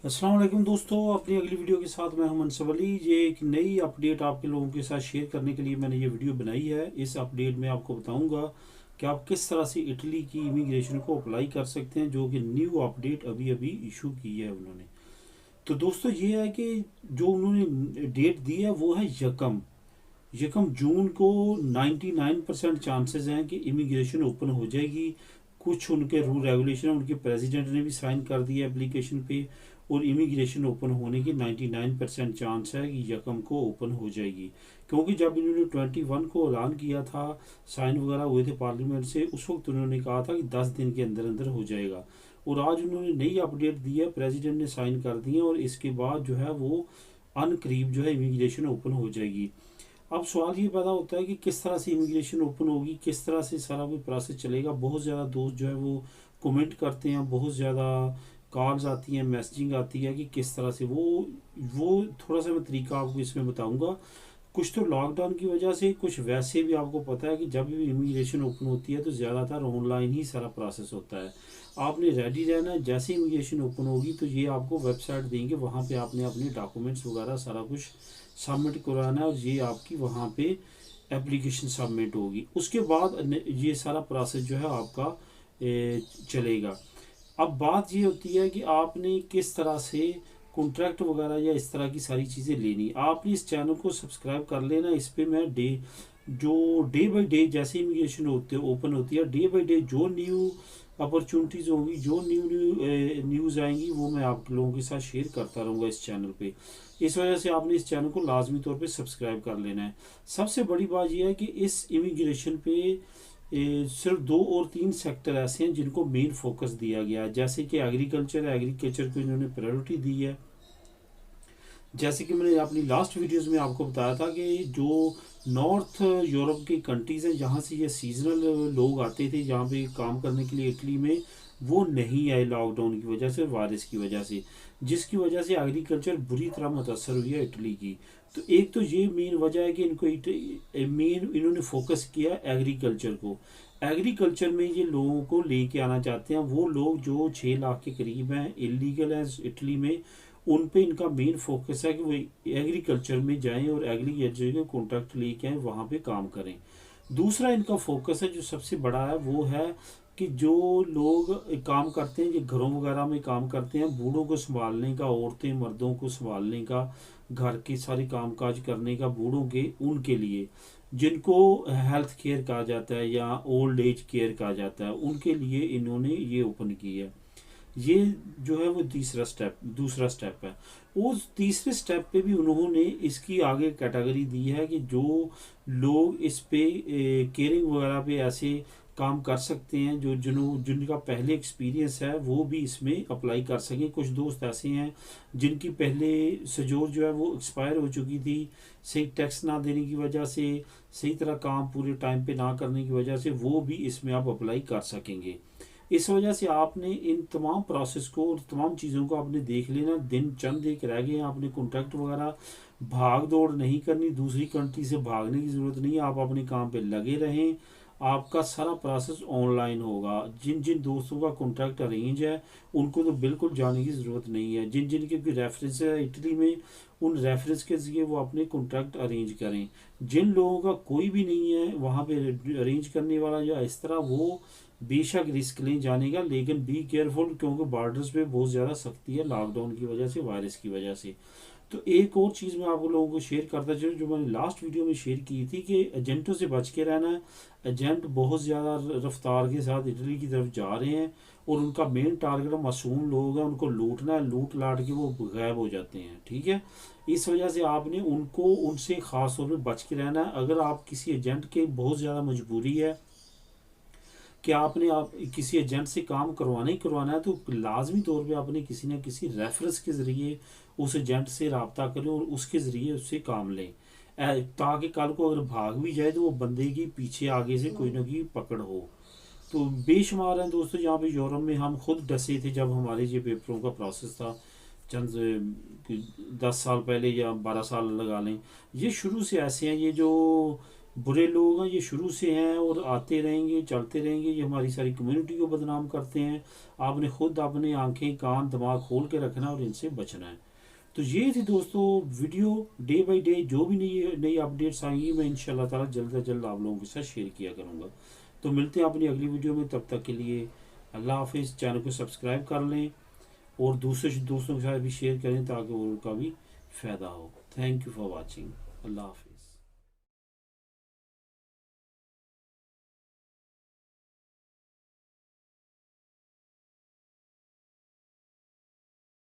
अस्सलाम वालेकुम दोस्तों, अपनी अगली वीडियो के साथ मैं हूं मनसब अली। ये एक नई अपडेट आपके लोगों के साथ शेयर करने के लिए मैंने ये वीडियो बनाई है। इस अपडेट में आपको बताऊंगा कि आप किस तरह से इटली की इमिग्रेशन को अप्लाई कर सकते हैं, जो कि न्यू अपडेट अभी अभी इशू की है उन्होंने। तो दोस्तों ये है कि जो उन्होंने डेट दी है वो है यकम यकम जून को। 99% चांसेस हैं कि इमिग्रेशन ओपन हो जाएगी। कुछ उनके रूल रेगुलेशन, उनके प्रेसिडेंट ने भी साइन कर दिया एप्लीकेशन पे, और इमिग्रेशन ओपन होने की 99% चांस है कि यकम को ओपन हो जाएगी। क्योंकि जब इन्होंने 21 को ऐलान किया था, साइन वगैरह हुए थे पार्लियामेंट से, उस वक्त उन्होंने कहा था कि 10 दिन के अंदर अंदर हो जाएगा। और आज उन्होंने नई अपडेट दी है, प्रेसिडेंट ने साइन कर दिए, और इसके बाद जो है वो अन करीब जो है इमिग्रेशन ओपन हो जाएगी। अब सवाल ये पैदा होता है कि किस तरह से इमिग्रेशन ओपन होगी, किस तरह से सारा कोई प्रोसेस चलेगा। बहुत ज़्यादा दोस्त जो है वो कमेंट करते हैं, बहुत ज़्यादा कॉल्स आती हैं, मैसेजिंग आती है कि किस तरह से वो थोड़ा सा मैं तरीका आपको इसमें बताऊंगा। कुछ तो लॉकडाउन की वजह से, कुछ वैसे भी आपको पता है कि जब भी इमिग्रेशन ओपन होती है तो ज़्यादातर ऑनलाइन ही सारा प्रोसेस होता है। आपने रेडी रहना है, जैसे इमिग्रेशन ओपन होगी तो ये आपको वेबसाइट देंगे, वहाँ पे आपने अपने डॉक्यूमेंट्स वगैरह सारा कुछ सबमिट कराना है, और ये आपकी वहाँ पे एप्लीकेशन सबमिट होगी। उसके बाद ये सारा प्रोसेस जो है आपका चलेगा। अब बात ये होती है कि आपने किस तरह से कॉन्ट्रैक्ट वगैरह या इस तरह की सारी चीज़ें लेनी। आपने इस चैनल को सब्सक्राइब कर लेना। इस पर मैं डे बाई डे जैसे इमिग्रेशन होते ओपन होती है, डे बाई डे जो न्यू अपॉर्चुनिटीज़ होंगी, जो न्यू न्यूज़ आएंगी, वो मैं आप लोगों के साथ शेयर करता रहूँगा इस चैनल पे। इस वजह से आपने इस चैनल को लाजमी तौर पे सब्सक्राइब कर लेना है। सबसे बड़ी बात यह है कि इस इमिग्रेशन पे सिर्फ 2 और 3 सेक्टर ऐसे हैं जिनको मेन फोकस दिया गया है। जैसे कि एग्रीकल्चर को इन्होंने प्रायोरिटी दी है। जैसे कि मैंने अपनी लास्ट वीडियोस में आपको बताया था कि जो नॉर्थ यूरोप की कंट्रीज़ हैं, जहाँ से ये सीजनल लोग आते थे यहाँ पे काम करने के लिए इटली में, वो नहीं आए लॉकडाउन की वजह से, वायरस की वजह से, जिसकी वजह से एग्रीकल्चर बुरी तरह मुतासर हुई है इटली की। तो एक तो ये मेन वजह है कि इनको मेन इन्होंने फोकस किया एग्रीकल्चर को। एग्रीकल्चर में ये लोगों को लेके आना चाहते हैं, वो लोग जो 6 लाख के करीब हैं इलीगल हैं इटली में, उन पे इनका मेन फोकस है कि वो एग्रीकल्चर में जाएं और एग्रीकल्चर के कॉन्ट्रैक्ट लेके आए, वहाँ पे काम करें। दूसरा इनका फोकस है जो सबसे बड़ा है, वो है कि जो लोग काम करते हैं, जो घरों वगैरह में काम करते हैं, बूढ़ों को संभालने का, औरतें मर्दों को संभालने का, घर के सारे कामकाज करने का, बूढ़ों के उनके लिए, जिनको हेल्थ केयर कहा जाता है या ओल्ड एज केयर कहा जाता है, उनके लिए इन्होंने ये ओपन की है। ये जो है वो दूसरा स्टेप है। उस तीसरे स्टेप पे भी उन्होंने इसकी आगे कैटेगरी दी है कि जो लोग इस पे केयरिंग वगैरह पे ऐसे काम कर सकते हैं, जिनका पहले एक्सपीरियंस है, वो भी इसमें अप्लाई कर सकें। कुछ दोस्त ऐसे हैं जिनकी पहले सजोर जो है वो एक्सपायर हो चुकी थी, सही टैक्स ना देने की वजह से, सही तरह काम पूरे टाइम पे ना करने की वजह से, वो भी इसमें आप अप्लाई कर सकेंगे। इस वजह से आपने इन तमाम प्रोसेस को और तमाम चीज़ों को आपने देख लेना। दिन चंद एक रह गए हैं, आपने कॉन्ट्रैक्ट वगैरह भाग दौड़ नहीं करनी, दूसरी कंट्री से भागने की ज़रूरत नहीं है। आप अपने काम पे लगे रहें, आपका सारा प्रोसेस ऑनलाइन होगा। जिन जिन दोस्तों का कॉन्ट्रैक्ट अरेंज है उनको तो बिल्कुल जाने की ज़रूरत नहीं है। जिन जिन के भी रेफरेंस है इटली में, उन रेफरेंस के ज़रिए वो अपने कॉन्ट्रैक्ट अरेंज करें। जिन लोगों का कोई भी नहीं है वहाँ पे अरेंज करने वाला या इस तरह, वो बेशक रिस्क लें जाने का, लेकिन बी केयरफुल, क्योंकि बॉर्डर्स पे बहुत ज़्यादा सख्ती है लॉकडाउन की वजह से, वायरस की वजह से। तो एक और चीज़ मैं आप लोगों को शेयर करता चलूँ, जो मैंने लास्ट वीडियो में शेयर की थी, कि एजेंटों से बच के रहना है। एजेंट बहुत ज़्यादा रफ्तार के साथ इटली की तरफ जा रहे हैं, और उनका मेन टारगेट मासूम लोग हैं, उनको लूटना है, लूट लाट के वो गायब हो जाते हैं। ठीक है, इस वजह से आपने उनसे ख़ास तौर पर बच के रहना है। अगर आप किसी एजेंट के बहुत ज़्यादा मजबूरी है कि आप किसी एजेंट से काम करवाना ही करवाना है, तो लाजमी तौर पे आपने किसी न किसी रेफरेंस के ज़रिए उस एजेंट से रब्ता करें और उसके ज़रिए उससे काम लें, ताकि कल को अगर भाग भी जाए तो वो बंदे की पीछे आगे से कोई ना कोई पकड़ हो। तो बेशुमार हैं दोस्तों यहाँ पे यूरोप में, हम खुद डसे थे जब हमारे ये पेपरों का प्रोसेस था, चंद 10 साल पहले या 12 साल लगा लें। ये शुरू से ऐसे हैं, ये जो बुरे लोग हैं, ये शुरू से हैं और आते रहेंगे, चलते रहेंगे, ये हमारी सारी कम्युनिटी को बदनाम करते हैं। आपने खुद अपने आंखें कान दिमाग खोल के रखना है और इनसे बचना है। तो ये थी दोस्तों वीडियो। डे बाय डे जो भी नई नई अपडेट्स आएंगी मैं इंशाल्लाह ताला जल्द से जल्द आप लोगों के साथ शेयर किया करूँगा। तो मिलते हैं अपनी अगली वीडियो में, तब तक के लिए अल्लाह हाफिज़। चैनल को सब्सक्राइब कर लें और दोस्तों के साथ भी शेयर करें ताकि उनका भी फ़ायदा हो। Thank you for watching. अल्लाह हाफिज़।